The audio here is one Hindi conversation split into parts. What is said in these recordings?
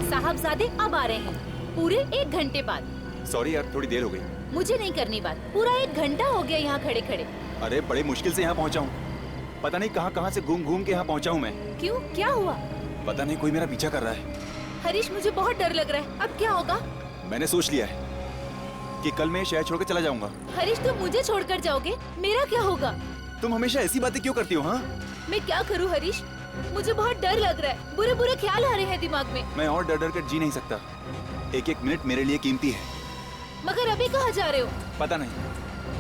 साहबजादे अब आ रहे हैं, पूरे 1 घंटे बाद। सॉरी यार, थोड़ी देर हो गई। मुझे नहीं करनी बात, पूरा 1 घंटा हो गया यहाँ खड़े खड़े। अरे बड़े मुश्किल से यहाँ पहुँचा हूँ, पता नहीं कहाँ कहाँ से घूम घूम के यहाँ पहुँचा हूँ मैं। क्यों, क्या हुआ? पता नहीं, कोई मेरा पीछा कर रहा है। हरीश, मुझे बहुत डर लग रहा है, अब क्या होगा? मैंने सोच लिया है कि कल मैं शहर छोड़ के चला जाऊंगा। हरीश, तुम मुझे छोड़कर जाओगे, मेरा क्या होगा? तुम हमेशा ऐसी बातें क्यों करती हो? हाँ, मैं क्या करूँ हरीश, मुझे बहुत डर लग रहा है, बुरे बुरे ख्याल आ रहे हैं दिमाग में। मैं और डर डर कर जी नहीं सकता, एक एक मिनट मेरे लिए कीमती है। मगर अभी कहाँ जा रहे हो? पता नहीं,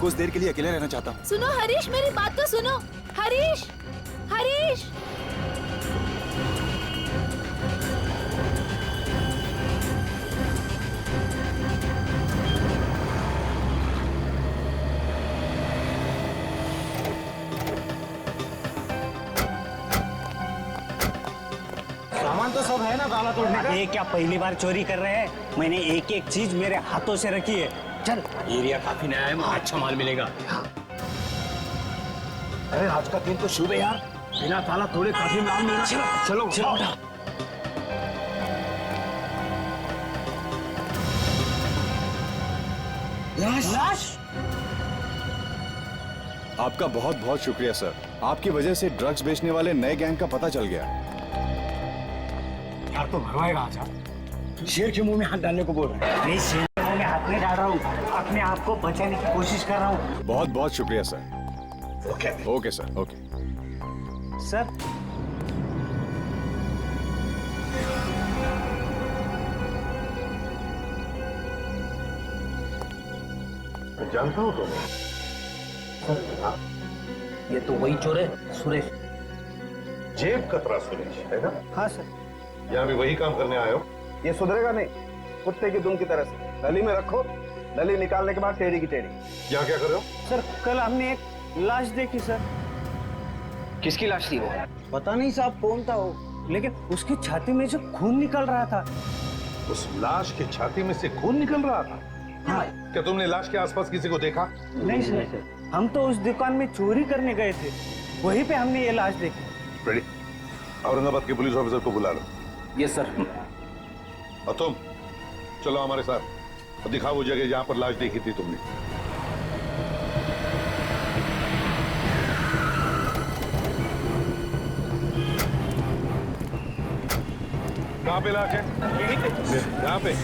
कुछ देर के लिए अकेले रहना चाहता हूँ। सुनो हरीश, मेरी बात तो सुनो। हरीश, हरीश। सामान तो सब है ना ताला तोड़ने का? ये क्या पहली बार चोरी कर रहे हैं? मैंने एक एक चीज मेरे हाथों से रखी है। चल, एरिया काफी नया है, अच्छा माल मिलेगा। अरे आज का दिन तो शुभ है यार, बिना ताला तोड़े काफी माल मिलेगा। चलो चलो चलो। लाश? आपका बहुत बहुत शुक्रिया सर, आपकी वजह से ड्रग्स बेचने वाले नए गैंग का पता चल गया। यार तो भरवाएगा आज। शेर के मुंह में हाथ डालने को बोल रहा है। मैं शेर के मुंह में हाथ नहीं डाल रहा हूँ, अपने आप को बचाने की कोशिश कर रहा हूँ। बहुत बहुत शुक्रिया sir. Okay sir, okay sir. जानता हूँ तुम्हें? ये तो वही चोर है, सुरेश। जेब कतरा सुरेश है ना? हाँ सर। यहाँ भी वही काम करने आए हो? ये सुधरेगा नहीं, कुत्ते की दुम की तरह से नली में रखो, नली निकालने के बाद टेढ़ी की टेढ़ी। यहाँ क्या कर रहे हो? सर, कल हमने एक लाश देखी सर। किसकी लाश थी वो? पता नहीं साहब कौन था वो, लेकिन उसकी छाती में से खून निकल रहा था। उस लाश की छाती में से खून निकल रहा था? हाँ। क्या तुमने लाश के आसपास किसी को देखा? नहीं सर, हम तो उस दुकान में चोरी करने गए थे, वहीं पे हमने ये लाश देखी। रेडी, औरंगाबाद के पुलिस ऑफिसर को बुला लो। Yes sir. और तुम चलो हमारे साथ और दिखाओ वो जगह जहां पर लाश देखी थी तुमने। कहां पे लाश है? यहाँ पे।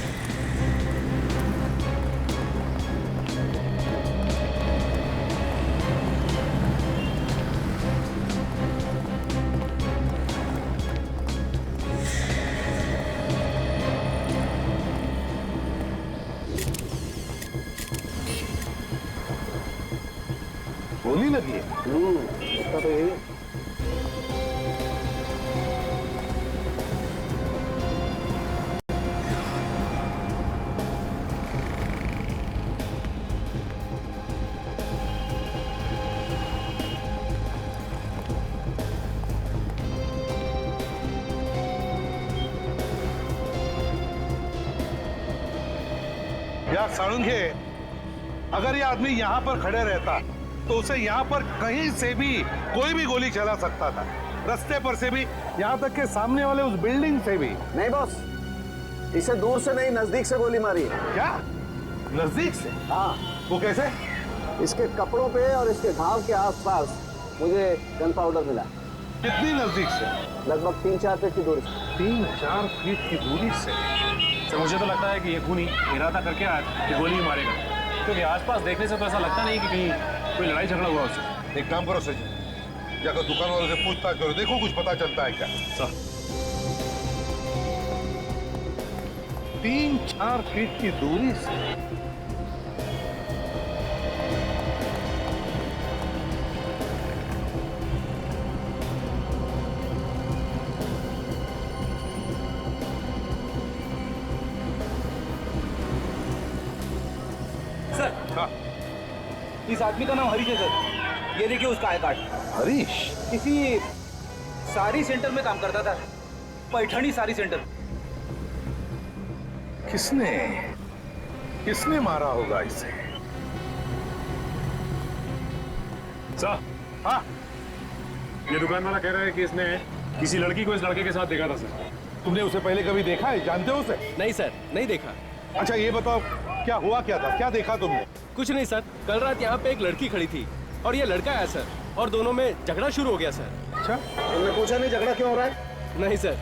गोली लगी है? इसका तो यही है। यार साळुंखे, अगर ये आदमी यहाँ पर खड़े रहता तो उसे यहाँ पर कहीं से भी कोई भी गोली चला सकता था, रास्ते पर से भी, यहाँ तक के सामने वाले उस बिल्डिंग से भी। नहीं बॉस, इसे दूर से नहीं नजदीक से गोली मारी है। क्या? नजदीक से? हाँ। वो कैसे? इसके कपड़ों पे और इसके घाव के आसपास मुझे गन पाउडर मिला। कितनी नजदीक से? लगभग 3-4 फीट की दूरी से। 3-4 फीट की दूरी से? तो मुझे तो लगता है कि ये खूनी इरादा करके आया कि गोली ही मारेगा, क्योंकि आसपास देखने से तो ऐसा लगता नहीं कि कहीं कोई लड़ाई झगड़ा हुआ उससे। एक काम करो सचिन, जाकर दुकान वालों से पूछताछ करो, देखो कुछ पता चलता है क्या। सर, 3-4 फीट की दूरी से? सर, हाँ। इस आदमी का नाम हरीश है सर। ये देखिए उसका आई कार्ड। हरीश? किसी साड़ी सेंटर में काम करता था, पैठणी साड़ी सेंटर। किसने किसने मारा होगा इसे? सर, हाँ, ये दुकान वाला कह रहा है कि इसने किसी लड़की को इस लड़के के साथ देखा था सर। तुमने उसे पहले कभी देखा है? जानते हो उसे? नहीं सर, नहीं देखा। अच्छा ये बताओ, क्या हुआ क्या था, क्या देखा तुमने? कुछ नहीं सर, कल रात यहाँ पे एक लड़की खड़ी थी और ये लड़का आया सर, और दोनों में झगड़ा शुरू हो गया सर। अच्छा, तुमने पूछा नहीं झगड़ा क्यों हो रहा है? नहीं सर,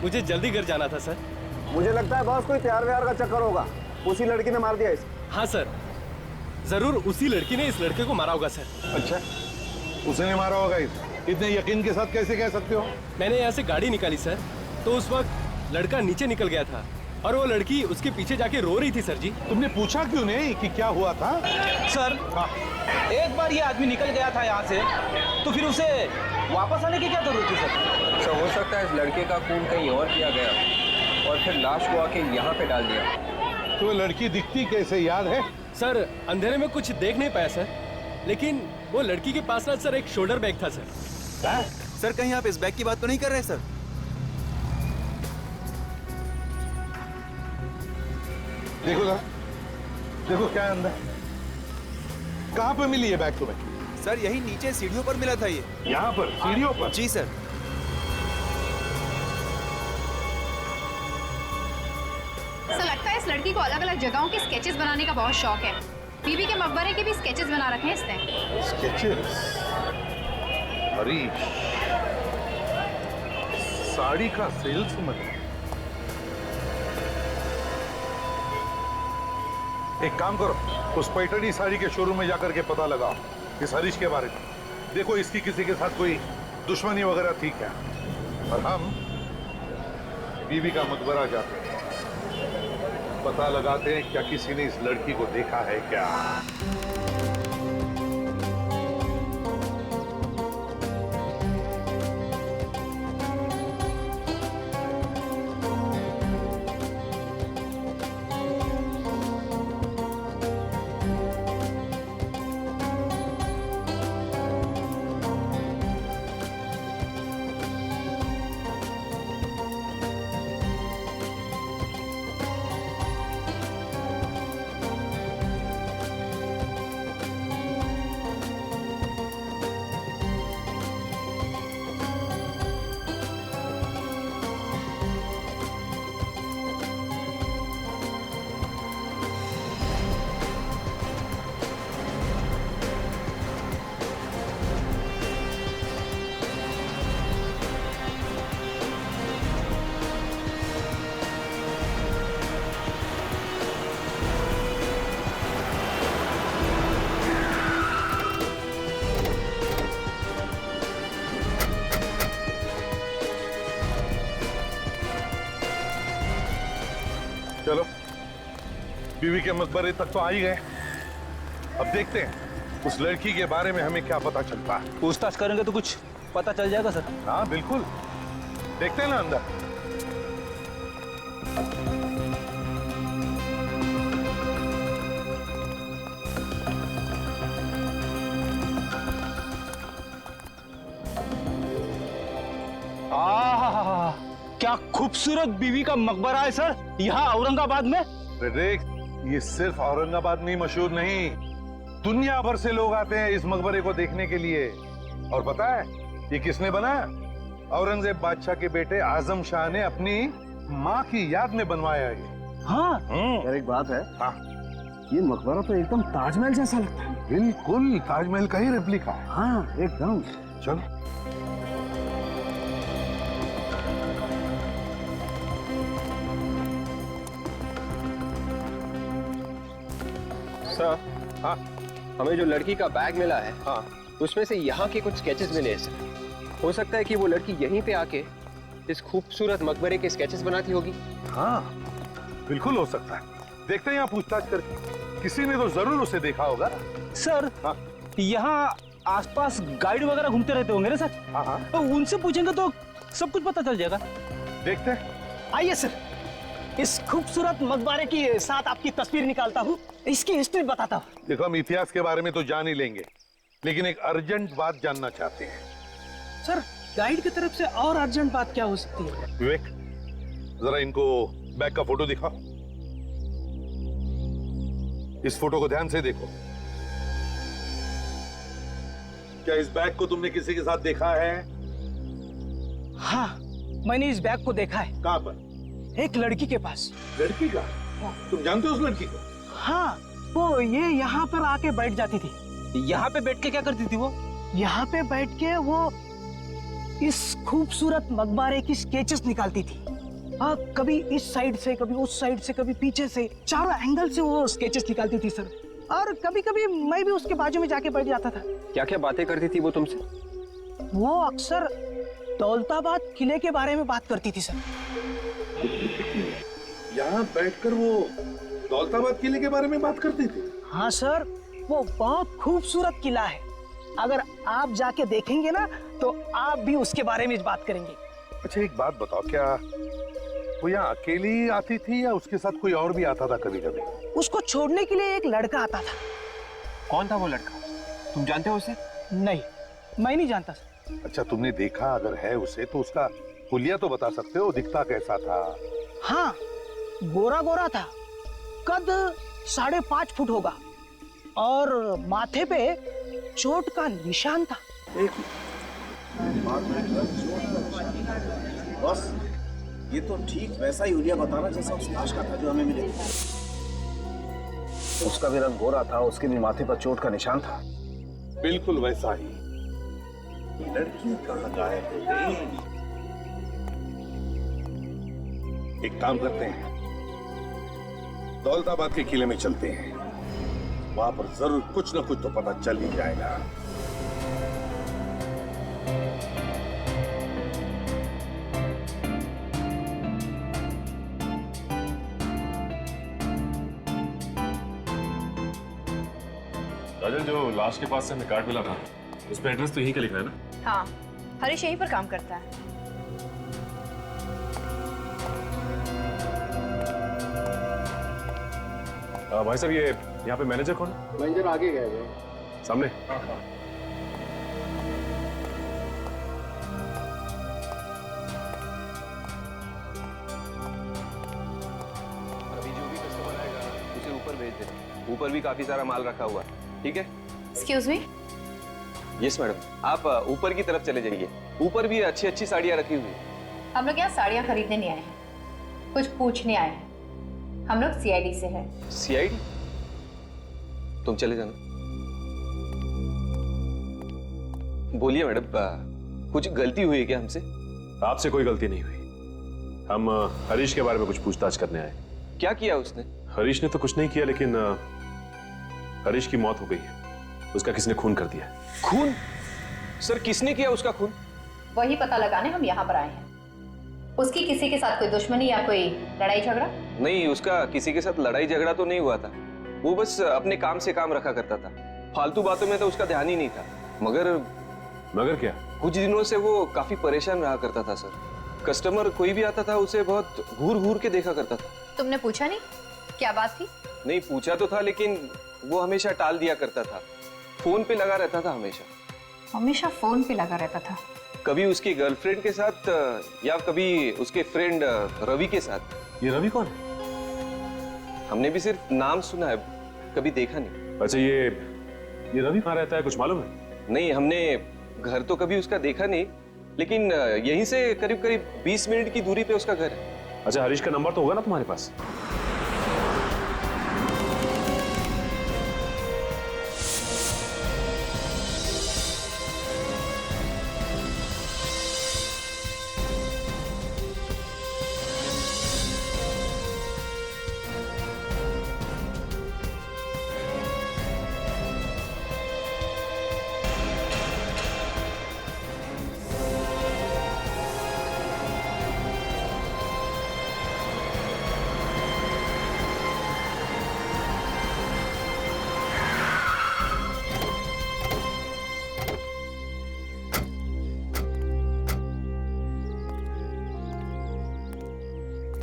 मुझे जल्दी घर जाना था सर। मुझे लगता है बॉस कोई प्यार व्यार का चक्कर होगा, उसी लड़की ने मार दिया इसे। हाँ सर, जरूर उसी लड़की ने इस लड़के को मारा होगा सर। अच्छा, उसने मारा होगा इसे? इतने यकीन के साथ कैसे कह सकते हो? मैंने यहाँ से गाड़ी निकाली सर, तो उस वक्त लड़का नीचे निकल गया था और वो लड़की उसके पीछे जाके रो रही थी सर जी। तुमने पूछा क्यों नहीं कि क्या हुआ था? सर, एक बार ये आदमी निकल गया था यहाँ से, तो फिर उसे वापस आने की क्या जरूरत थी सर? सर हो सकता है इस लड़के का खून कहीं और किया गया और फिर लाश को आके यहाँ पे डाल दिया। तो लड़की दिखती कैसे, याद है? सर अंधेरे में कुछ देख नहीं पाया सर, लेकिन वो लड़की के पास ना सर एक शोल्डर बैग था सर। सर कहीं आप इस बैग की बात तो नहीं कर रहे सर? देखो ना, देखो क्या अंदर। कहाँ पे मिली ये बैग तुम्हें? सर यही नीचे सीढ़ियों पर मिला था ये। यहाँ पर सीढ़ियों पर? जी सर। ऐसा लगता है इस लड़की को अलग अलग जगहों के स्केचेस बनाने का बहुत शौक है। बीबी के मकबरे के भी स्केचेस बना रखे हैं इसने। स्केचेस? हरीश, साड़ी का सेल्समैन। एक काम करो, उस पैठनी साड़ी के शोरूम में जाकर के पता लगाओ इस हरीश के बारे में। देखो इसकी किसी के साथ कोई दुश्मनी वगैरह थी क्या? और हम बीबी का मकबरा जाते हैं, पता लगाते हैं क्या किसी ने इस लड़की को देखा है क्या। चलो बीवी के मकबरे तक तो आ ही गए। अब देखते हैं उस लड़की के बारे में हमें क्या पता चलता है। पूछताछ करेंगे तो कुछ पता चल जाएगा सर। हाँ बिल्कुल, देखते हैं ना अंदर। क्या खूबसूरत बीवी का मकबरा है सर यहाँ औरंगाबाद में। देख, ये सिर्फ औरंगाबाद में ही मशहूर नहीं, दुनिया भर से लोग आते हैं इस मकबरे को देखने के लिए। और पता है ये किसने बनाया? औरंगजेब बादशाह के बेटे आजम शाह ने अपनी माँ की याद में बनवाया ये। हाँ यार एक बात है, हाँ ये मकबरा तो एकदम ताजमहल जैसा लगता है। बिल्कुल ताजमहल का ही रेप्लिका है। हाँ एकदम। चलो सर, हाँ हमें जो लड़की का बैग मिला है, हाँ उसमें से यहाँ के कुछ स्केचेस मिले हैं सर। हो सकता है कि वो लड़की यहीं पे आके इस खूबसूरत मकबरे के स्केचेस बनाती होगी। हाँ बिल्कुल हो सकता है। देखते हैं यहाँ पूछताछ करके, किसी ने तो जरूर उसे देखा होगा। सर, हाँ यहाँ आसपास गाइड वगैरह घूमते रहते होंगे ना सर। हाँ हाँ तो उनसे पूछेंगे तो सब कुछ पता चल जाएगा। देखते हैं। आइए सर, इस खूबसूरत मकबरे के साथ आपकी तस्वीर निकालता हूँ, इसकी हिस्ट्री बताता हूँ। देखो हम इतिहास के बारे में तो जान ही लेंगे, लेकिन एक अर्जेंट बात जानना चाहते हैं। सर गाइड की तरफ से और अर्जेंट बात क्या हो सकती है? विवेक, जरा इनको बैग का फोटो दिखाओ। इस फोटो को ध्यान से देखो। क्या इस बैग को तुमने किसी के साथ देखा है? हाँ, मैंने इस बैग को देखा है। कहाँ पर? एक लड़की के पास। लड़की का? तुम जानते हो उस लड़की को? हाँ, वो ये यहाँ पर आके बैठ जाती थी। यहाँ पे बैठ के क्या करती थी वो? यहाँ पे बैठ के वो इस खूबसूरत मकबरे की स्केचेस निकालती थी। कभी इस साइड से, कभी उस साइड से, कभी पीछे से, चारों एंगल से वो स्केचेस निकालती थी सर। और कभी कभी मैं भी उसके बाजू में जाके बैठ जाता था। क्या क्या बातें करती थी वो तुमसे? वो अक्सर दौलताबाद किले के बारे में बात करती थी सर। यहाँ बैठकर वो दौलताबाद किले के बारे में बात करती थी? हाँ सर, वो बहुत खूबसूरत किला है। अगर आप जाके देखेंगे ना तो आप भी उसके बारे में बात करेंगे। अच्छा एक बात बताओ, क्या वो यहाँ अकेली आती थी या उसके साथ कोई और भी आता था कभी कभी? उसको छोड़ने के लिए एक लड़का आता था। कौन था वो लड़का? तुम जानते हो उसे? नहीं, मैं नहीं जानता सर। अच्छा तुमने देखा अगर है उसे तो उसका हुलिया तो बता सकते हो, दिखता कैसा था? हाँ, गोरा गोरा था, कद 5.5 फुट होगा और माथे पे चोट का निशान था। बस ये तो ठीक वैसा ही हुलिया बताना जैसा उस लाश का था जो हमें मिले। उसका भी रंग गोरा था, उसके भी माथे पर चोट का निशान था। बिल्कुल वैसा ही। लड़की कहाँ गायब हो गई? एक काम करते हैं, दौलताबाद के किले में चलते हैं, वहां पर जरूर कुछ न कुछ तो पता चल ही जाएगा। राजन, जो लाश के पास से हमें कार्ड मिला था उस पे एड्रेस तो यहीं का लिखा है ना? हाँ, हरीश यहीं पर काम करता है। भाई साहब, ये यहाँ पे मैनेजर कौन है? मैनेजर आगे गए सामने। अभी जो भी कस्टमर आएगा उसे ऊपर भेज दे। ऊपर भी काफी सारा माल रखा हुआ है, ठीक है? Excuse me. यस मैडम, आप ऊपर की तरफ चले जाइए। ऊपर भी अच्छी अच्छी साड़ियाँ रखी हुई है। हम लोग यहाँ साड़ियाँ खरीदने नहीं आए हैं, कुछ पूछने आए हैं। हम लोग सीआईडी से हैं। सीआईडी? तुम चले जाना। बोलिए मैडम, कुछ गलती हुई है क्या हमसे? आपसे कोई गलती नहीं हुई। हम हरीश के बारे में कुछ पूछताछ करने आए। क्या किया उसने? हरीश ने तो कुछ नहीं किया, लेकिन हरीश की मौत हो गई है। उसका किसी ने खून कर दिया। खून? सर, किसने किया उसका खून? वही पता लगाने हम यहाँ पर आए हैं। उसकी किसी के साथ कोई दुश्मनी या कोई लड़ाई झगड़ा? नहीं, उसका किसी के साथ लड़ाई झगड़ा तो नहीं हुआ था। वो बस अपने काम से काम रखा करता था। फालतू बातों में तो उसका ध्यान ही नहीं था। मगर क्या? कुछ दिनों से वो काफी परेशान रहा करता था सर। कस्टमर कोई भी आता था उसे बहुत घूर घूर के देखा करता था। तुमने पूछा नहीं क्या बात थी? नहीं, पूछा तो था, लेकिन वो हमेशा टाल दिया करता था। फोन पे लगा रहता था हमेशा। हमेशा फोन पे लगा रहता था? कभी उसकी गर्लफ्रेंड के साथ या कभी उसके फ्रेंड रवि के साथ। ये रवि कौन है? हमने भी सिर्फ नाम सुना है, कभी देखा नहीं। अच्छा, ये रवि कहाँ रहता है, कुछ मालूम है? नहीं, हमने घर तो कभी उसका देखा नहीं, लेकिन यहीं से करीब करीब 20 मिनट की दूरी पे उसका घर है। अच्छा, हरीश का नंबर तो होगा ना तुम्हारे पास?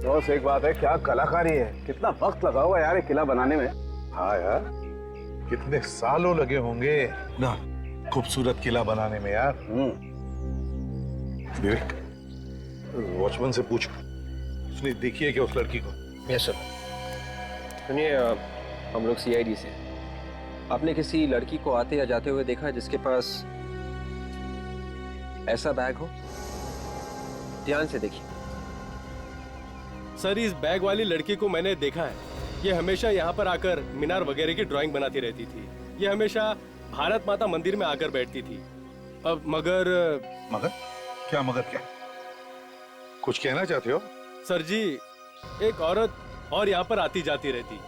बस एक बात है, क्या कलाकारी है, कितना वक्त लगा हुआ यार ये किला बनाने में। हाँ यार, कितने सालों लगे होंगे ना खूबसूरत किला बनाने में यार। विवेक, वॉचमैन से पूछ, उसने देखी है क्या उस लड़की को? Yes sir. सुनिए, हम लोग सीआईडी से। आपने किसी लड़की को आते या जाते हुए देखा जिसके पास ऐसा बैग हो? ध्यान से देखिए। सर, इस बैग वाली लड़की को मैंने देखा है। ये हमेशा यहाँ पर आकर मीनार वगैरह की ड्राइंग बनाती रहती थी। ये हमेशा भारत माता मंदिर में आकर बैठती थी। अब मगर मगर क्या कुछ कहना चाहते हो? सर जी, एक औरत और यहाँ पर आती जाती रहती।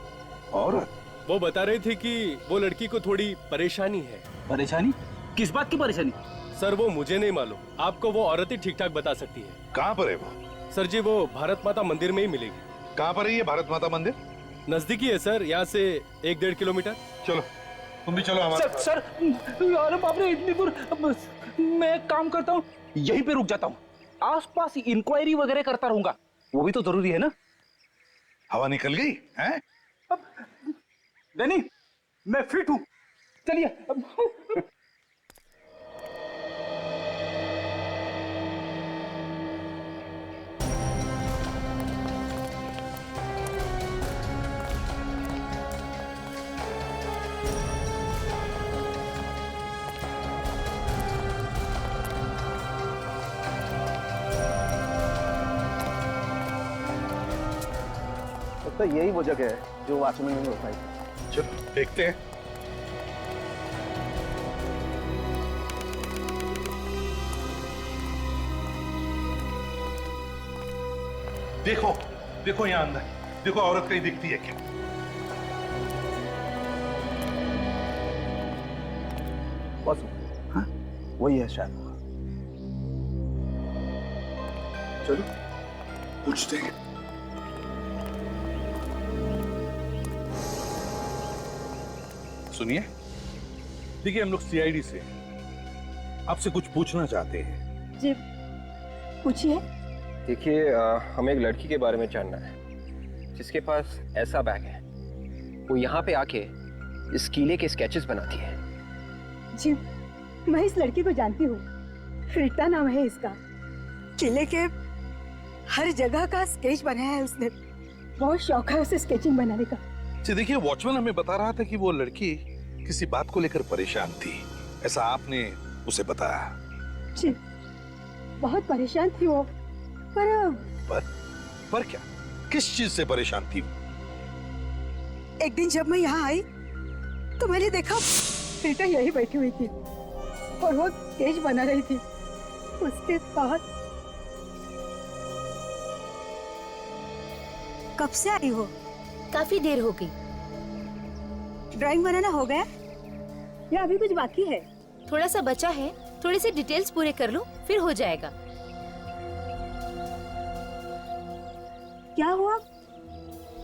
औरत? वो बता रही थी कि वो लड़की को थोड़ी परेशानी है। परेशानी? किस बात की परेशानी? सर, वो मुझे नहीं मालूम, आपको वो औरत ही ठीक ठाक बता सकती है। कहाँ पर है वो? सर जी, वो भारत माता मंदिर में ही मिलेगी। कहाँ पर है ये भारत माता मंदिर? नजदीकी है सर, यहाँ से 1-1.5 किलोमीटर। चलो, तुम भी चलो हमारे साथ। सर, अरे बाप रे, इतनी दूर। मैं एक काम करता हूँ, यहीं पे रुक जाता हूँ। आसपास इंक्वायरी वगैरह करता रहूंगा, वो भी तो जरूरी है ना। हवा निकल गई हैं? डैनी, मैं फिट हूँ, चलिए। तो यही वो जगह है जो वॉचमैन ने बताई। चलो देखते हैं। देखो देखो यहाँ अंदर, देखो औरत कहीं दिखती है क्या? बस हाँ, वही है शायद। चलो पूछते हैं। सुनिए, देखिए हम लोग सीआईडी से आपसे कुछ पूछना चाहते हैं। जी पूछिए। देखिए, हमें एक लड़की के बारे में जानना है जिसके पास ऐसा बैग है। वो यहाँ पे आके इस किले के स्केचेस बनाती है। जी मैं इस लड़की को जानती हूँ, रीता नाम है इसका। किले के हर जगह का स्केच बनाया है उसने। बहुत शौक है उसे स्केचिंग बनाने का। जी देखिए, वॉचमैन हमें बता रहा था कि वो लड़की किसी बात को लेकर परेशान थी, ऐसा आपने उसे बताया। जी बहुत परेशान थी वो, पर क्या, किस चीज से परेशान थी? एक दिन जब मैं यहाँ आई तो मैंने देखा रीता यही बैठी हुई थी और वो स्केच बना रही थी। उसके बाद कब से आई हो? काफी देर हो गई। ड्राइंग बनाना हो गया या अभी कुछ बाकी है? थोड़ा सा बचा है, थोड़े से डिटेल्स पूरे कर लो फिर हो जाएगा। क्या हुआ?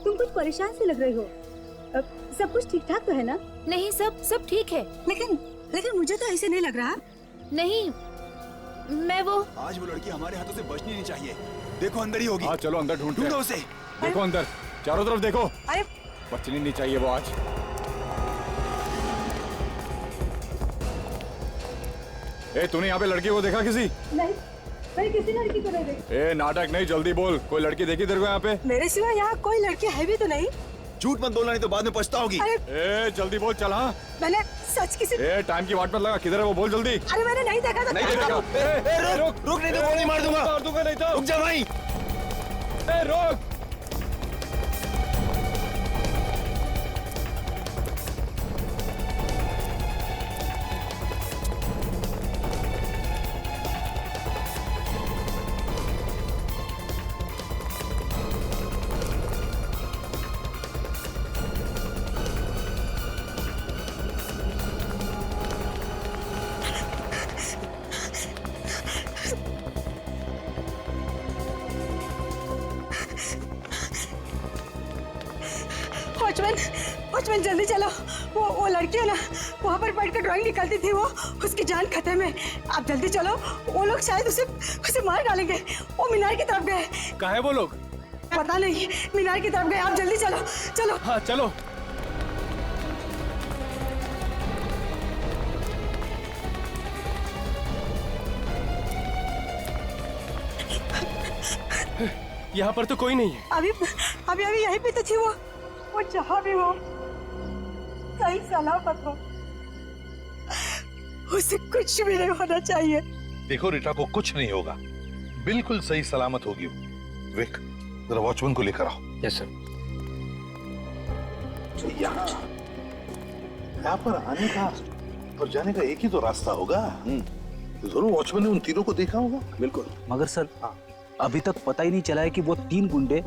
तुम कुछ परेशान से लग रही हो। सब कुछ ठीक ठाक तो है ना? नहीं, सब ठीक है। लेकिन मुझे तो ऐसे नहीं लग रहा। नहीं, मैं वो आज वो लड़की हमारे हाथों से बचनी नहीं चाहिए। देखो अंदर ही होगी। हाँ चलो अंदर ढूंढते हैं। ढूंढो उसे। देखो अंदर, चारों तरफ देखो। अरे बचनी नहीं चाहिए वो आज। ए, तूने यहाँ पे लड़की को देखा किसी? नहीं, मैंने किसी लड़की को नहीं देखी। ए, नाटक नहीं, जल्दी बोल। कोई लड़की देखी तेरे को यहाँ पे? मेरे सिवा यहाँ कोई लड़की है भी तो नहीं। झूठ मत बोलना, नहीं तो बाद में पछताओगी। ए, जल्दी बोल, चल। हाँ मैंने सच किसी। ए, टाइम की वाट मत लगा। किधर है वो, बोल जल्दी। अरे मैंने नहीं देखा था। नहीं देखा। रुक नहीं तो गोली मार दूंगा। मार दूंगा नहीं तो। रुक जा भाई। ए, रुक। वॉचमैन जल्दी चलो। वो लड़की है ना, वहाँ पर बैठ कर ड्राइंग निकालती थी, वो उसकी जान खतरे में। आप जल्दी चलो, वो लोग शायद उसे मार डालेंगे। वो मीनार की तरफ गए। कहाँ है वो लोग? पता नहीं, मीनार की तरफ गए। आप जल्दी चलो चलो। हाँ चलो। यहाँ पर तो कोई नहीं है। अभी यहीं पे तो थी वो जहाँ भी हो सही सलामत हो। उसे कुछ भी नहीं होना चाहिए। देखो रीटा को कुछ नहीं होगा, बिल्कुल सही सलामत होगी वो। विक, जरा वॉचमैन को लेकर आओ। Yes sir. यहाँ पर आने का और जाने का एक ही तो रास्ता होगा। तो जरूर वॉचमैन ने उन तीनों को देखा होगा। बिल्कुल। मगर सर अभी तक पता ही नहीं चला है कि वो 3 गुंडे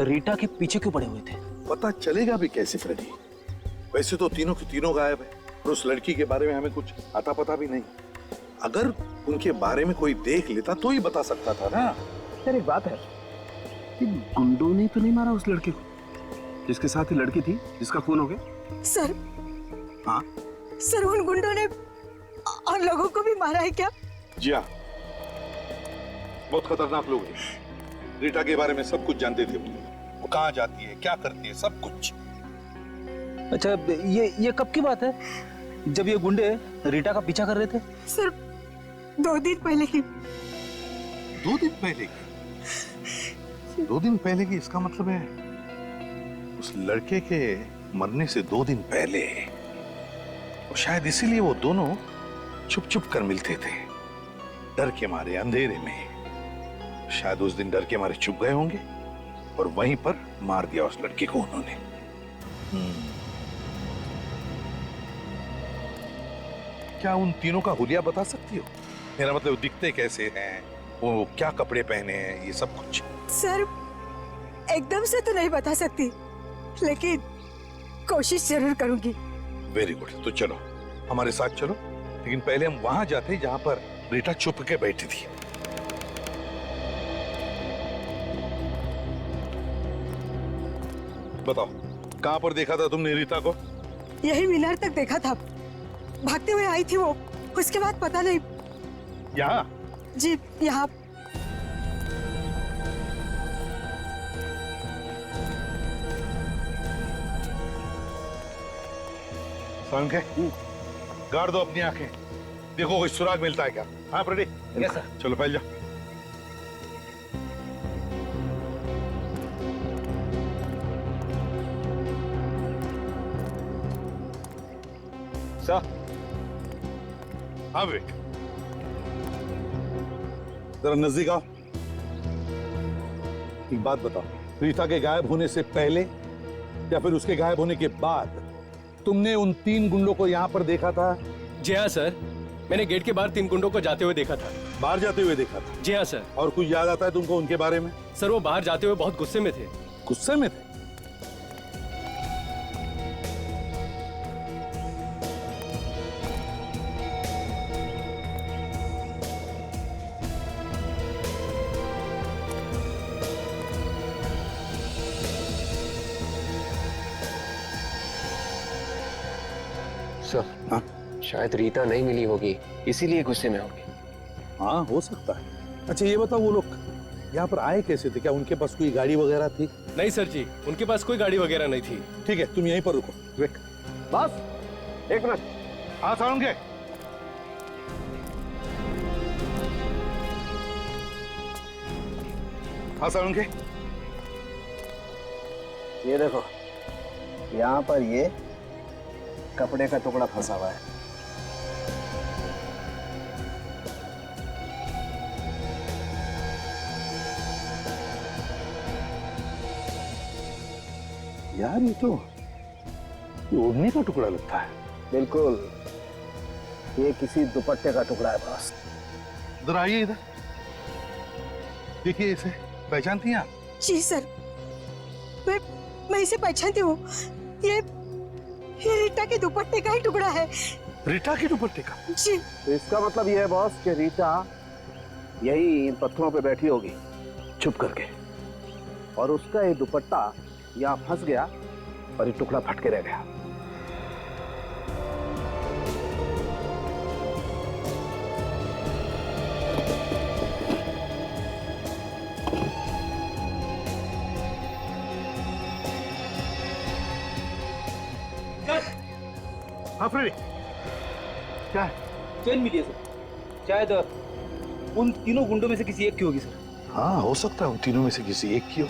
रीटा के पीछे क्यों पड़े हुए थे। पता चलेगा भी कैसे फ्रेडी? वैसे तो तीनों के तीनों गायब है और उस लड़की के बारे में हमें कुछ आता पता भी नहीं। अगर उनके बारे में कोई देख लेता तो ही बता सकता था ना। यार एक बात है, कि गुंडों ने तो नहीं मारा उस लड़के को जिसके साथ ही लड़की थी जिसका खून हो गया? सर, हाँ सर उन गुंडों ने और लोगों को भी मारा है क्या? जी हाँ, बहुत खतरनाक लोग हैं। रीटा के बारे में सब कुछ जानते थे वो कहाँ जाती है, क्या करती है, सब कुछ। अच्छा, ये कब की बात है जब ये गुंडे रीटा का पीछा कर रहे थे? सर 2 दिन पहले की। 2 दिन पहले की? 2 दिन पहले की इसका मतलब है उस लड़के के मरने से 2 दिन पहले। और शायद इसीलिए वो दोनों छुप छुप कर मिलते थे, डर के मारे, अंधेरे में। शायद उस दिन डर के मारे छुप गए होंगे और वहीं पर मार दिया उस लड़के को उन्होंने। क्या उन तीनों का हुलिया बता सकती हो? मेरा मतलब दिखते कैसे हैं, वो क्या कपड़े पहने हैं, ये सब कुछ। सर एकदम से तो नहीं बता सकती, लेकिन कोशिश जरूर करूंगी। वेरी गुड, तो चलो हमारे साथ चलो, लेकिन पहले हम वहां जाते हैं जहां पर रीटा छुप के बैठी थी। बताओ, कहां पर देखा था तुमने रीता को? यही मीनार तक देखा था, भागते हुए आई थी वो, उसके बाद पता नहीं। यहाँ? जी यहाँ। संख्या गाड़ दो अपनी आंखें, देखो कोई सुराग मिलता है क्या। हाँ रेडी? Yes sir. चलो फैल जाओ। सर। हाँ विक, जरा नजदीक आओ। एक बात बताओ, रीता के गायब होने से पहले या फिर उसके गायब होने के बाद तुमने उन 3 गुंडों को यहाँ पर देखा था? जी हाँ सर, मैंने गेट के बाहर 3 गुंडों को जाते हुए देखा था। बाहर जाते हुए देखा था? जी हाँ सर। और कुछ याद आता है तुमको उनके बारे में? सर वो बाहर जाते हुए बहुत गुस्से में थे। गुस्से में थे? सर, हाँ? शायद रीता नहीं मिली होगी, इसीलिए गुस्से में होगी। हाँ हो सकता है। अच्छा ये बताओ, वो लोग यहाँ पर आए कैसे थे? क्या उनके पास कोई गाड़ी वगैरह थी? नहीं सर जी, उनके पास कोई गाड़ी वगैरह नहीं थी। ठीक है, तुम यहीं पर रुको। विक, बस 1 मिनट। हाँ साउंगे। हाँ साउंगे। ये देखो, यहाँ पर ये कपड़े का टुकड़ा फंसा हुआ है। यार ये तो ओढ़ने का टुकड़ा लगता है। बिल्कुल, ये किसी दुपट्टे का टुकड़ा है बॉस। इधर आइए, इधर देखिए, इसे पहचानती हैं आप? जी सर, मैं इसे पहचानती हूँ। ये रीटा के दुपट्टे का ही टुकड़ा है। रीटा के दुपट्टे का? जी। तो इसका मतलब ये है बॉस कि रीटा यही इन पत्थरों पे बैठी होगी छुप करके, और उसका ये दुपट्टा यहाँ फंस गया और ये टुकड़ा फट के रह गया। हाँ फ्रेडी, क्या है? चेन मिली है सर, शायद उन तीनों गुंडों में से किसी एक की होगी सर। हाँ हो सकता है उन तीनों में से किसी एक की हो।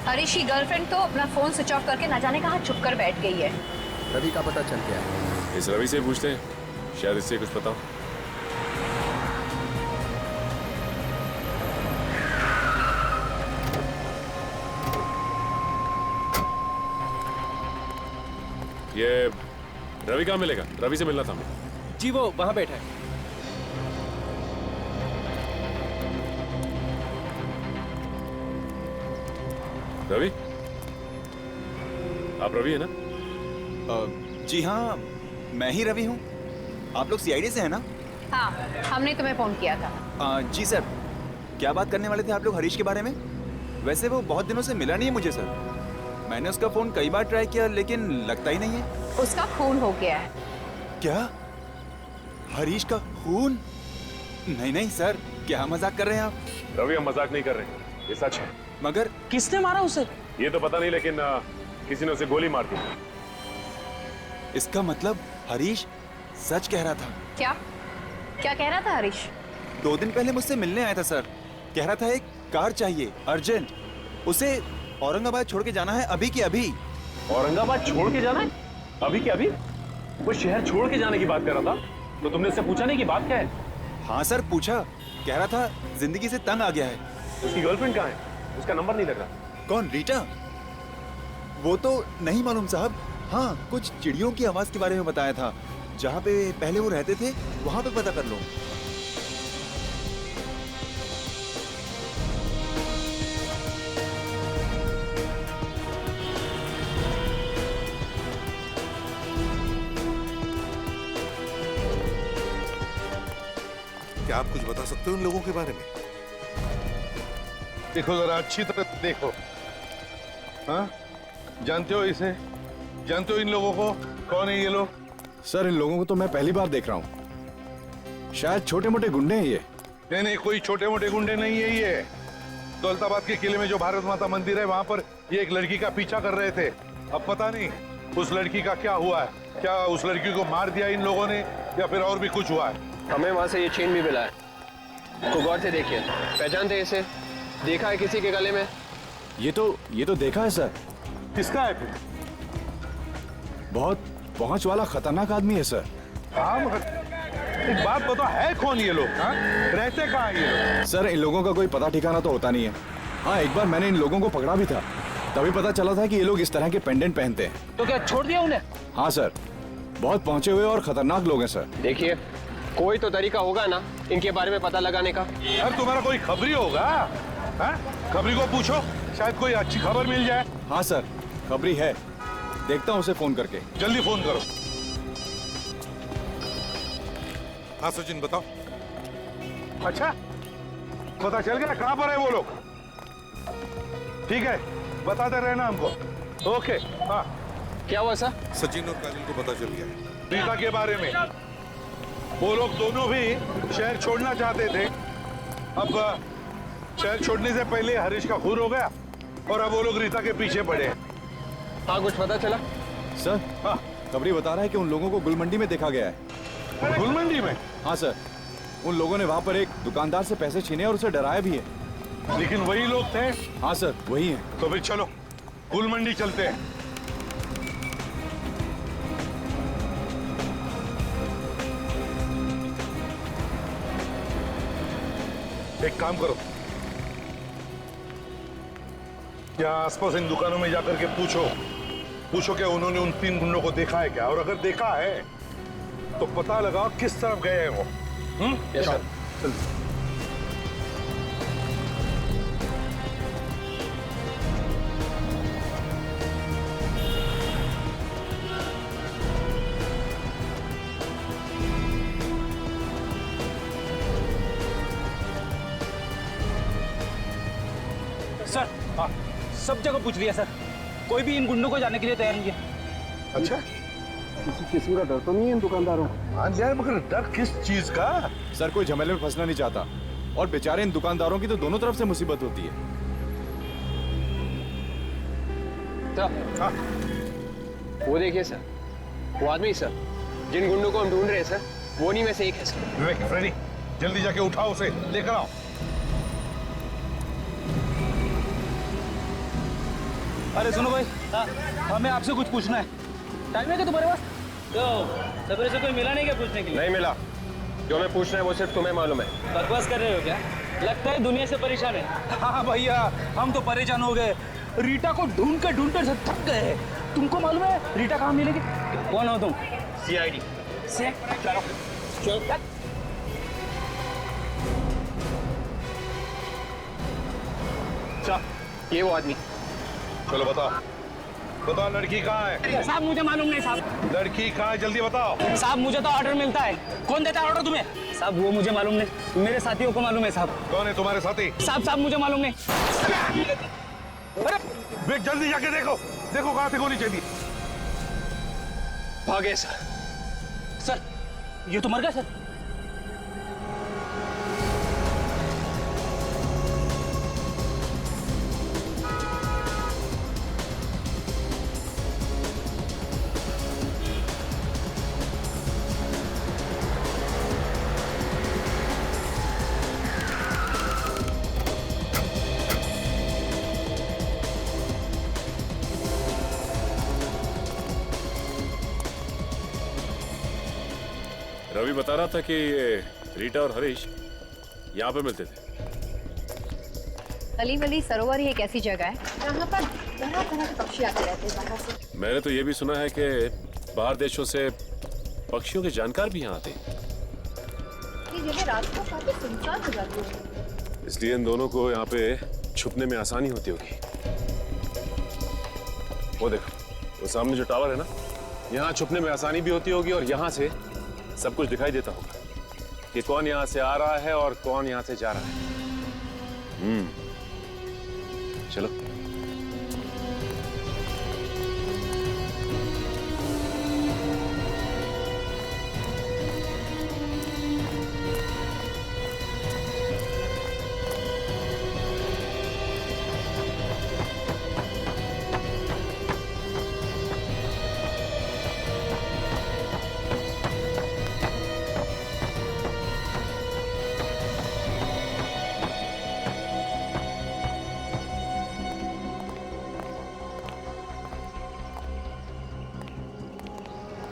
हरीश की गर्लफ्रेंड तो अपना फोन स्विच ऑफ करके न जाने कहाँ छुप कर बैठ गई है। रवि का पता चल गया। इस रवि से पूछते हैं, शायद इससे कुछ पता हो। ये रवि कहाँ मिलेगा? रवि से मिलना था हमें। जी वो वहां बैठा है। रवि, आप रवि है ना? जी हाँ, मैं ही रवि हूँ। आप लोग सीआईडी से हैं ना? हाँ, हमने तुम्हें फोन किया था। जी सर, क्या बात करने वाले थे आप लोग हरीश के बारे में? वैसे वो बहुत दिनों से मिला नहीं है मुझे सर। मैंने उसका फोन कई बार ट्राई किया लेकिन लगता ही नहीं है। उसका खून हो गया है। क्या? हरीश का खून? नहीं नहीं सर, क्या मजाक कर रहे हैं आप? रवि, हम मजाक नहीं कर रहे, ये सच है। मगर किसने मारा उसे? ये तो पता नहीं, लेकिन किसी ने उसे गोली मार दी। इसका मतलब हरीश सच कह रहा था। क्या क्या कह रहा था हरीश? 2 दिन पहले मुझसे मिलने आया था सर। कह रहा था एक कार चाहिए अर्जेंट, उसे औरंगाबाद छोड़ के जाना है अभी की अभी। औरंगाबाद छोड़ के जाना है अभी के अभी? वो शहर छोड़ के जाने की बात कर रहा था, तो तुमने उससे पूछा नहीं कि बात क्या है? हाँ सर पूछा, कह रहा था जिंदगी से तंग आ गया है। उसकी गर्लफ्रेंड कहाँ है? उसका नंबर नहीं लग रहा। कौन, रीटा? वो तो नहीं मालूम साहब। हाँ, कुछ चिड़ियों की आवाज के बारे में बताया था। जहाँ पे पहले वो रहते थे वहां पे पता कर लो। क्या आप कुछ बता सकते हो उन लोगों के बारे में? देखो जरा अच्छी तरह देखो। हाँ, जानते हो इसे? जानते हो इन लोगों को? कौन है ये लोग? सर, इन लोगों को तो मैं पहली बार देख रहा हूँ। शायद छोटे मोटे गुंडे हैं ये। नहीं नहीं, कोई छोटे मोटे गुंडे नहीं है ये। दौलताबाद के किले में जो भारत माता मंदिर है वहां पर ये एक लड़की का पीछा कर रहे थे। अब पता नहीं उस लड़की का क्या हुआ है। क्या उस लड़की को मार दिया इन लोगों ने या फिर और भी कुछ हुआ है? हमें वहां से ये चेन भी मिला है। को गौर से देखिए, पहचानते हैं इसे? देखा है किसी के गले में? ये तो देखा है सर। किसका है फिर? बहुत पहुंच वाला खतरनाक आदमी है सर। हाँ, मगर एक बात बताओ, है कौन ये लोग? हाँ? रहते कहाँ ये लोग? सर, इन लोगों का कोई पता ठिकाना तो होता नहीं है। हाँ, एक बार मैंने इन लोगों को पकड़ा भी था, तभी पता चला था कि ये लोग इस तरह के पेंडेंट पहनते हैं। तो क्या छोड़ दिया उन्हें? हाँ सर, बहुत पहुंचे हुए और खतरनाक लोग हैं सर। देखिए, कोई तो तरीका होगा ना इनके बारे में पता लगाने का। यार तुम्हारा कोई खबरी होगा? हाँ? खबरी को पूछो, शायद कोई अच्छी खबर मिल जाए। हाँ सर, खबरी है, देखता हूँ उसे फोन करके। जल्दी फोन करो। हाँ सचिन बताओ। अच्छा, पता चल गया कहाँ पर है वो लोग? ठीक है, बताते रहना हमको। ओके। हाँ, क्या हुआ सर? सचिन और काजल को पता चल गया रीता के बारे में। वो लोग दोनों भी शहर छोड़ना चाहते थे। अब शहर छोड़ने से पहले हरीश का खून हो गया और अब वो लोग रीता के पीछे पड़े हैं। हाँ, कुछ पता चला? सर, हाँ, खबरी बता रहा है कि उन लोगों को गुलमंडी में देखा गया है। गुलमंडी में? हाँ सर, उन लोगों ने वहाँ पर एक दुकानदार से पैसे छीने और उसे डराया भी है। लेकिन वही लोग थे? हाँ सर, वही है। तो फिर चलो गुलमंडी चलते हैं। एक काम करो, यहाँ आसपास इन दुकानों में जाकर के पूछो क्या उन्होंने उन 3 गुंडों को देखा है क्या, और अगर देखा है तो पता लगाओ किस तरफ गए हैं वो। Yes sir. सर, सब जगह पूछ लिया सर, कोई भी इन गुंडों को जाने के लिए तैयार नहीं है। अच्छा, किसी किस्म का डर तो नहीं है इन दुकानदारों? हाँ यार, मगर डर किस चीज का? सर, कोई झमेले में फंसना नहीं चाहता, और बेचारे इन दुकानदारों की तो दोनों तरफ से मुसीबत होती है। हाँ। वो देखिए सर, वो आदमी सर, जिन गुंडों को हम ढूंढ रहे हैं सर, वो नहीं में से एक है सर। विवेक, फ्रेडी, जल्दी जाके उठाओ उसे, लेकर आओ। अरे सुनो भाई, हमें आपसे कुछ पूछना है। टाइम है क्या तुम्हारे पास? तो सवेरे से कोई मिला नहीं क्या पूछने के लिए? नहीं मिला। जो हमें पूछना है वो सिर्फ तुम्हें मालूम है। बकवास कर रहे हो क्या? लगता है दुनिया से परेशान है। हाँ भैया, हम तो परेशान हो गए। रीटा को ढूंढ के थक गए हैं। तुमको मालूम है रीटा कहाँ मिलेगी? कौन हो तुम? CID। चलो चलो। ये वो आदमी। चलो बताओ, बताओ लड़की कहाँ है? साहब मुझे मालूम नहीं साहब। लड़की कहाँ है, जल्दी बताओ। साहब मुझे तो ऑर्डर मिलता है। कौन देता है ऑर्डर तुम्हें? साहब वो मुझे मालूम नहीं, मेरे साथियों को मालूम है साहब। कौन है तुम्हारे साथी? साहब मुझे मालूम नहीं। अरे बेट, जल्दी जाके देखो, देखो कहाँ से गोली चली। भागे सर, ये तो मर गया सर। रवि बता रहा था कि ये रीटा और हरीश यहाँ पे मिलते थे। अली वली सरोवर ही एक ऐसी जगह है जहाँ पर तरह तरह के पक्षी आते रहते हैं बाहर से। मैंने तो ये भी सुना है कि बाहर देशों से पक्षियों के जानकार भी यहाँ आते हैं। ये जगह रात को काफी सुनसान हो जाती है, इसलिए इन दोनों को यहाँ पे छुपने में आसानी होती होगी। वो देखो, वो सामने जो टावर है ना, यहाँ छुपने में आसानी भी होती होगी और यहाँ से सब कुछ दिखाई देता होगा कि कौन यहाँ से आ रहा है और कौन यहाँ से जा रहा है। चलो।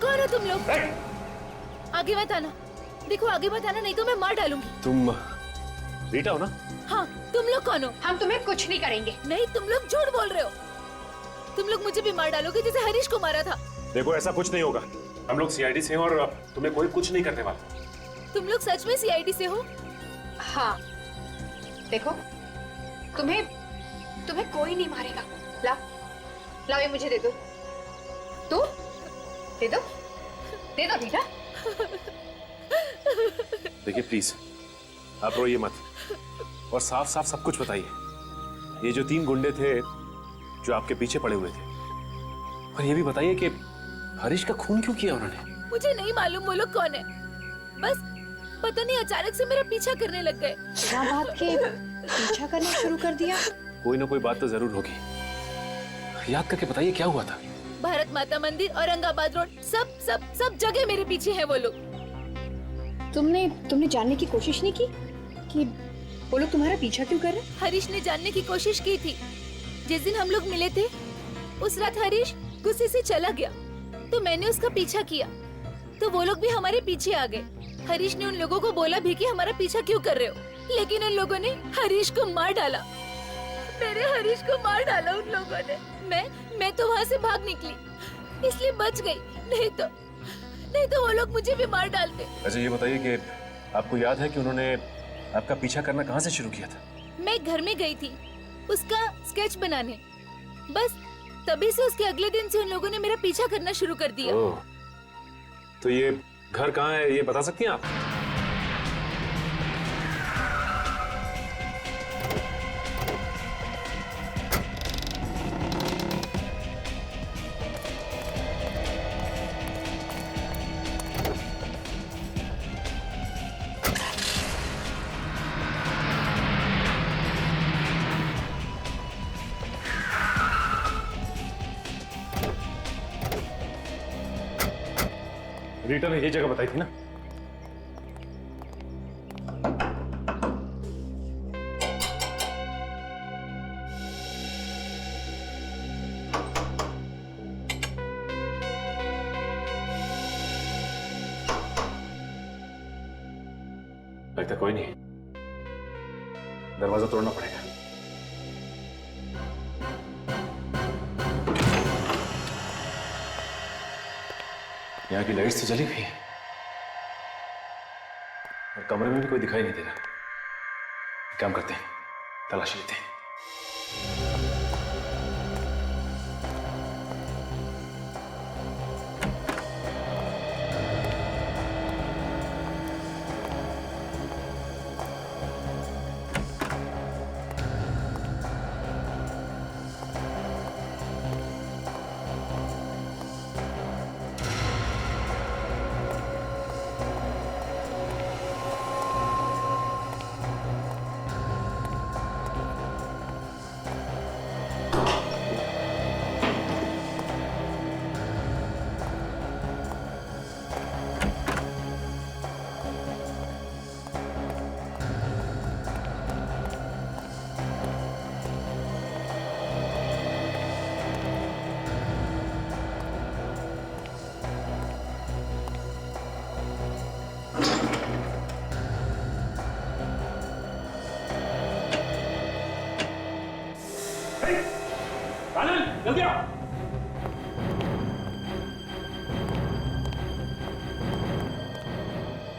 कौन हो तुम लोग? आगे मत आना, देखो आगे मत आना नहीं तो मैं मार डालूंगी। तुम रीटा हो ना? हाँ, तुम लोग कौन हो? हम तुम्हें कुछ नहीं करेंगे। नहीं, तुम लोग झूठ बोल रहे हो। तुम लोग मुझे भी मार डालोगे जैसे हरीश को मारा था। देखो ऐसा कुछ नहीं होगा, हम लोग CID से हैं और तुम्हें कोई कुछ नहीं करने वाला। तुम लोग सच में CID से हो? हाँ, देखो तुम्हें कोई नहीं मारेगा। लाओ ये मुझे दे दो। तू दे दो रीटा। देखिए प्लीज, आप रोइए मत और साफ साफ सब कुछ बताइए। ये जो 3 गुंडे थे जो आपके पीछे पड़े हुए थे, और ये भी बताइए कि हरीश का खून क्यों किया उन्होंने? मुझे नहीं मालूम वो लोग कौन है, बस पता नहीं अचानक से मेरा पीछा करने लग गए। बिना बात के पीछा करना शुरू कर दिया। कोई ना कोई बात तो जरूर होगी, याद करके बताइए क्या हुआ था। भारत माता मंदिर, औरंगाबाद रोड, सब जगह मेरे पीछे हैं वो लोग। तुमने जानने की कोशिश नहीं की कि वो लोग तुम्हारा पीछा क्यों कर रहे हैं? हरीश ने जानने की कोशिश की थी। जिस दिन हम लोग मिले थे उस रात हरीश गुस्से से चला गया, तो मैंने उसका पीछा किया, तो वो लोग भी हमारे पीछे आ गए। हरीश ने उन लोगों को बोला भी कि हमारा पीछा क्यों कर रहे हो, लेकिन उन लोगों ने हरीश को मार डाला। मेरे हरीश को मार डाला उन लोगों ने। मैं तो वहाँ से भाग निकली, इसलिए बच गई, नहीं तो वो लोग मुझे भी मार डालते। अच्छा ये बताइए कि आपको याद है कि उन्होंने आपका पीछा करना कहाँ से शुरू किया था? मैं घर में गई थी उसका स्केच बनाने, बस तभी से उसके अगले दिन से उन लोगों ने मेरा पीछा करना शुरू कर दिया। तो ये घर कहाँ है, ये बता सकती हैं आप? रीटा ने ये जगह बताई थी ना? लगता कोई नहीं, दरवाजा तोड़ना पड़ेगा। यहाँ की लाइट्स तो जली हुई है और कमरे में भी कोई दिखाई नहीं दे रहा। एक काम करते हैं, तलाशी लेते हैं। जल्दी आओ।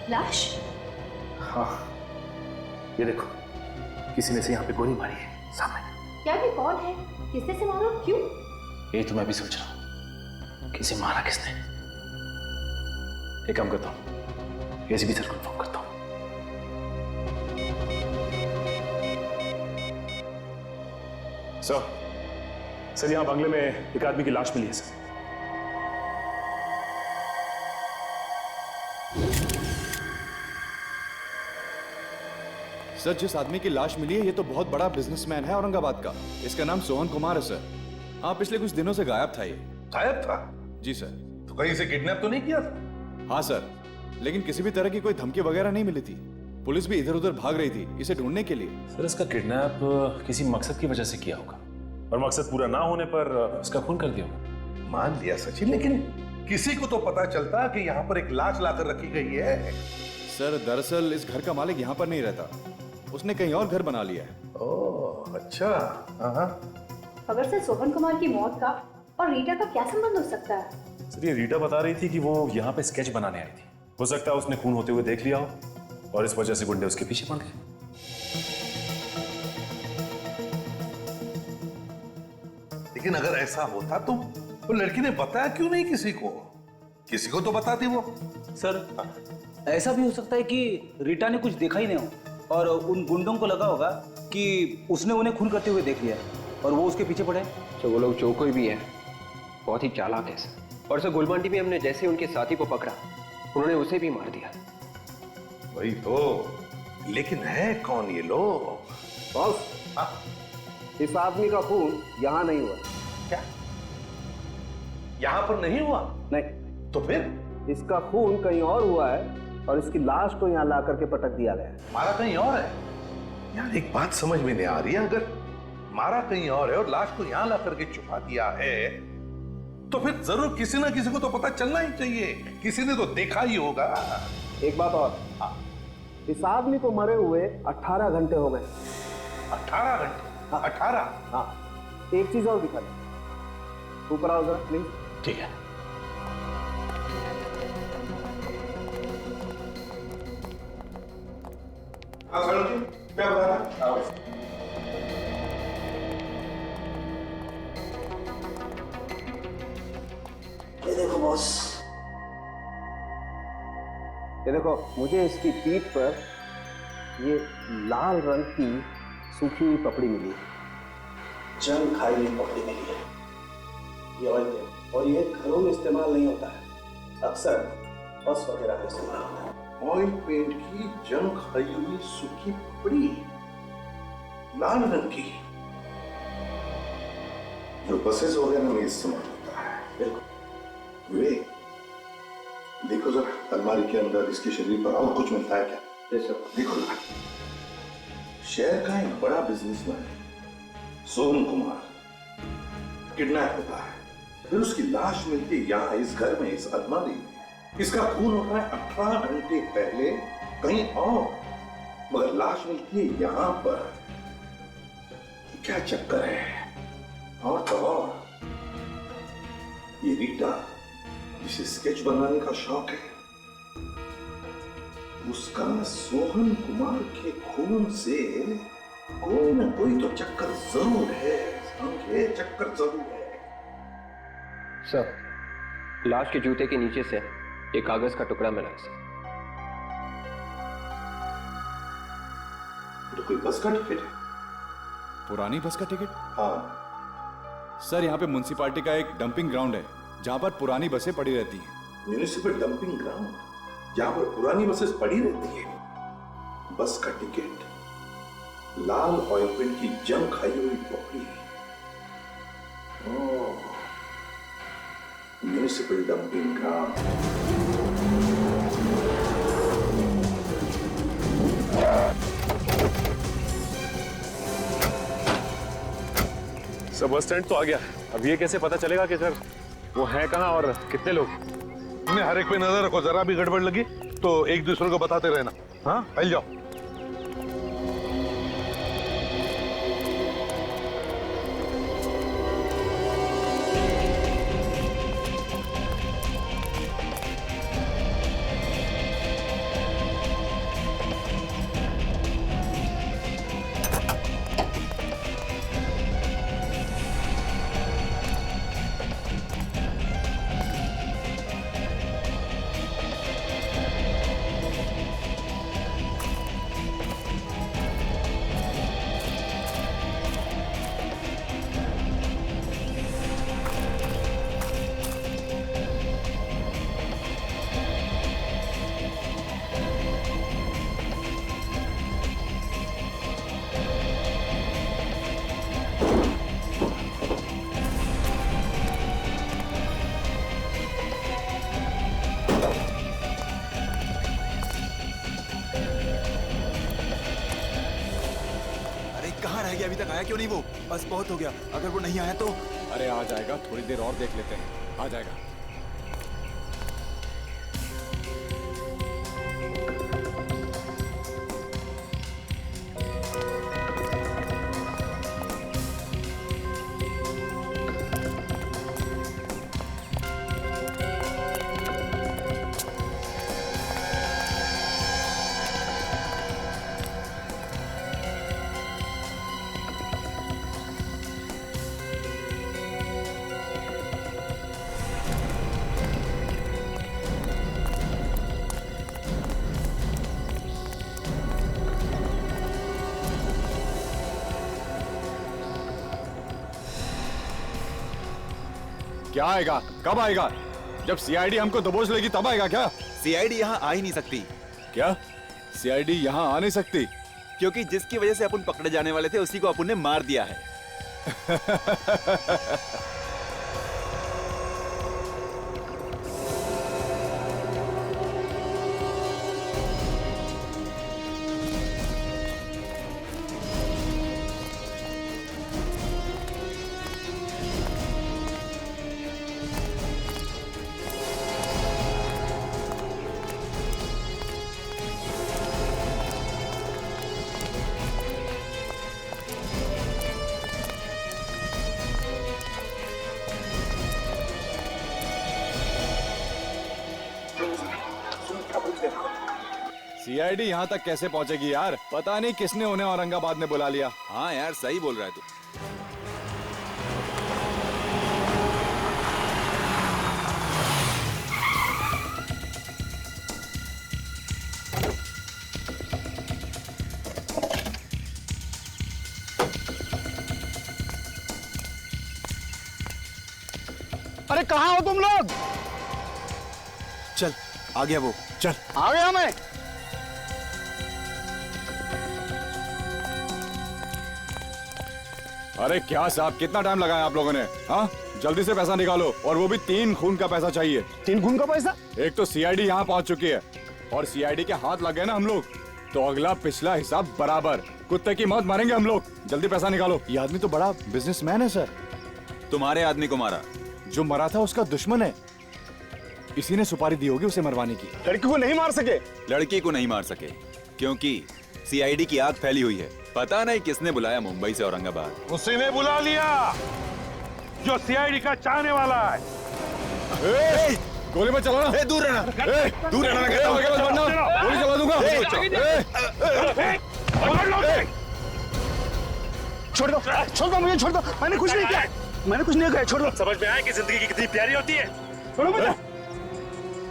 लाश? हाँ, ये देखो, किसी ने से यहाँ पे गोली मारी है सामने। क्या भी कौन है? किसने से मारो? क्यों? यही तो मैं भी सोच रहा हूँ, किसे मारा किसने। एक काम करता हूँ, एसीपी सर को फोन करता हूँ। सर यहाँ बंगले में एक आदमी की लाश मिली है सर। सर, जिस आदमी की लाश मिली है ये तो बहुत बड़ा बिजनेसमैन है औरंगाबाद का। इसका नाम सोहन कुमार है सर। हाँ, पिछले कुछ दिनों से गायब था ये। गायब था? जी सर। तो कहीं से किडनैप तो नहीं किया था? हाँ सर, लेकिन किसी भी तरह की कोई धमकी वगैरह नहीं मिली थी। पुलिस भी इधर उधर भाग रही थी इसे ढूंढने के लिए। सर, इसका किडनैप किसी मकसद की वजह से किया होगा और मकसद पूरा ना होने पर उसका खून कर दिया होगा। मान लिया सचिन, लेकिन किसी को तो पता चलता कि यहाँ पर एक लाश लाकर रखी गई है। सर, दरअसल इस घर का मालिक यहाँ पर नहीं रहता, उसने कहीं और घर बना लिया है। ओह अच्छा। हाँ। खबर से सोहन कुमार की मौत का और रीटा का क्या संबंध हो सकता है? सर, ये रीटा बता रही थी कि वो यहाँ पे स्केच बनाने आई थी। हो सकता है उसने खून होते हुए देख लिया हो और इस वजह से गुंडे उसके पीछे पड़ गए। लेकिन अगर ऐसा होता तो वो लड़की ने बताया क्यों नहीं किसी को? किसी को तो बताती वो। सर, ऐसा भी हो सकता है कि रीटा ने कुछ देखा ही नहीं हो और उन गुंडों को लगा होगा कि उसने उन्हें खून करते हुए देख लिया और वो उसके पीछे पड़े। तो वो लोग जो कोई भी है बहुत ही चालाक है सर। और सर, गुलमांडी में हमने जैसे उनके साथी को पकड़ा उन्होंने उसे भी मार दिया। वही तो, लेकिन है कौन ये लोग? बॉस, इस आदमी का खून यहाँ नहीं हुआ। क्या? यहाँ पर नहीं हुआ? नहीं। तो फिर? इसका खून कहीं और हुआ है और इसकी लाश को यहाँ ला करके पटक दिया गया है। मारा कहीं और है? यार एक बात समझ में नहीं आ रही है, अगर मारा कहीं और है और लाश को यहाँ ला करके छुपा दिया है तो फिर जरूर किसी ना किसी को तो पता चलना ही चाहिए। किसी ने तो देखा ही होगा। एक बात और, इस आदमी को मरे हुए 18 घंटे हो गए। 18 घंटे? 18? हाँ। एक चीज और दिखा दे, ऊपर आओ जरा प्लीज। ठीक है। क्या बता रहा? ये देखो बॉस, ये देखो, मुझे इसकी पीठ पर ये लाल रंग की सूखी हुई पपड़ी मिली है। जंग खाई हुई पपड़ी मिली है। ये ऑयल पेंट, और ये घरों में इस्तेमाल नहीं होता है, अक्सर बस वगैरह में इस्तेमाल होता है। ऑयल पेंट की जंग खाई हुई सूखी पपड़ी, लाल रंग की, जो बसेस वगैरह में इस्तेमाल होता है। बिल्कुल। विवेक, देखो जरा अलमारी के अंदर इसके शरीर पर और कुछ मिलता है क्या? देखो ना, शहर का एक बड़ा बिजनेसमैन है सोहन कुमार, किडनैप होता है, फिर उसकी लाश मिलती है यहाँ इस घर में, इस अलमारी में। इसका खून होता है 18 घंटे पहले कहीं और, मगर लाश मिलती है यहाँ पर। क्या चक्कर है? और तो और, ये रीटा जिसे स्केच बनाने का शौक है, उसका सोहन कुमार के खून से कोई ना कोई तो चक्कर जरूर है, समझे? चक्कर जरूर है। सर, लाश के जूते के नीचे से एक कागज का टुकड़ा मिला है सर। तो कोई बस का टिकट है? पुरानी बस का टिकट? हाँ सर, यहाँ पे म्युनिसिपालिटी का एक डंपिंग ग्राउंड है जहाँ पर पुरानी बसें पड़ी रहती हैं। म्यूनिसिपल डंपिंग ग्राउंड, जहाँ पर पुरानी बसेस पड़ी रहती है। बस का टिकट, लाल ऑयल पेंट की जंग खाई हुई पपड़ी। ओह, म्यूनिसिपल डंपिंग ग्राउंड। सब बस स्टैंड तो आ गया। अब ये कैसे पता चलेगा कि सर वो है कहाँ और कितने लोग? तुमने हर एक पे नजर रखो, जरा भी गड़बड़ लगी तो एक दूसरे को बताते रहना। हाँ, फैल जाओ। कहाँ रह गया? अभी तक आया क्यों नहीं वो? बस बहुत हो गया, अगर वो नहीं आया तो। अरे आ जाएगा, थोड़ी देर और देख लेते हैं, आ जाएगा। क्या आएगा? कब आएगा? जब सीआईडी हमको दबोच लेगी तब आएगा क्या? सीआईडी यहाँ आ ही नहीं सकती। क्या? सीआईडी यहाँ आ नहीं सकती? क्योंकि जिसकी वजह से अपन पकड़े जाने वाले थे उसी को अपन ने मार दिया है। सीआईडी यहाँ तक कैसे पहुँचेगी यार? पता नहीं किसने उन्हें औरंगाबाद में बुला लिया। हाँ यार, सही बोल रहा है तू। अरे कहाँ हो तुम लोग? चल, आ गया वो। चल, आ गया मैं। अरे क्या साहब, कितना टाइम लगाया आप लोगों ने? हाँ, जल्दी से पैसा निकालो, और वो भी 3 खून का पैसा चाहिए। 3 खून का पैसा? एक तो सीआईडी यहाँ पहुँच चुकी है, और सीआईडी के हाथ लग गए ना हम लोग, तो अगला पिछला हिसाब बराबर। कुत्ते की मौत मारेंगे हम लोग। जल्दी पैसा निकालो। ये आदमी तो बड़ा बिजनेसमैन है सर। तुम्हारे आदमी को मारा? जो मरा था उसका दुश्मन है, इसी ने सुपारी दी होगी उसे मरवाने की। लड़की को नहीं मार सके? लड़की को नहीं मार सके क्योंकि सीआईडी की आग फैली हुई है। पता नहीं किसने बुलाया मुंबई से औरंगाबाद। उसी ने बुला लिया जो सीआईडी का चाहने वाला है। गोली मत चलाना। दूर रहना, दूर रहना, कहता हूं। गोली चला दूंगा। छोड़ दो, छोड़ दो मुझे, छोड़ दो। मैंने कुछ नहीं किया, मैंने कुछ नहीं किया, छोड़ दो। समझ में आया कि जिंदगी कितनी प्यारी होती है। छोड़ो मुझे,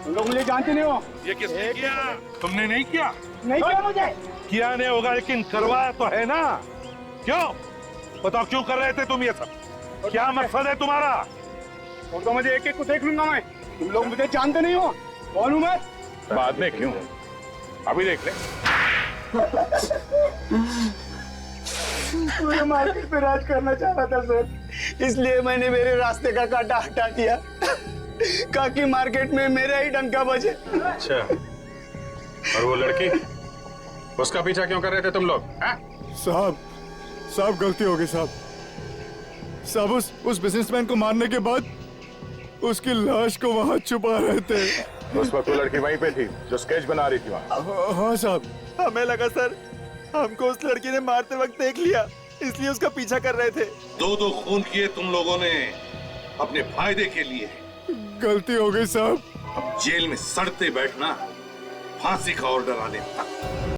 तुम लोग मुझे जानते नहीं हो। ये किसने किया? तुमने नहीं किया? नहीं किया मुझे। किया नहीं होगा, लेकिन करवाया तो है ना। क्यों बताओ, क्यों कर रहे थे तुम ये सब? क्या मकसद है तुम्हारा? छोड़ दो मुझे, एक एक को देख लूंगा मैं। तुम लोग मुझे जानते नहीं हो, कौन हूं मैं? बाद में क्यों, अभी देख ले। मुझे मार्केट पे राज करना चाह रहा था सर, इसलिए मैंने मेरे रास्ते का कांटा हटा दिया ताकि मार्केट में मेरा ही डंका बजे। अच्छा, और वो लड़की, उसका पीछा क्यों कर रहे थे तुम लोग? साहब गलती हो गई साहब। उस बिजनेसमैन को मारने के बाद उसकी लाश को वहाँ छुपा रहे थे। उस वक्त वो लड़की वहीं पे थी जो स्केच बना रही थी वहाँ। हाँ साहब। हमें लगा सर हमको उस लड़की ने मारते वक्त देख लिया, इसलिए उसका पीछा कर रहे थे। दो खून किए तुम लोगों ने अपने फायदे के लिए। गलती हो गई साहब। अब जेल में सड़ते बैठना, फांसी का ऑर्डर आने तक।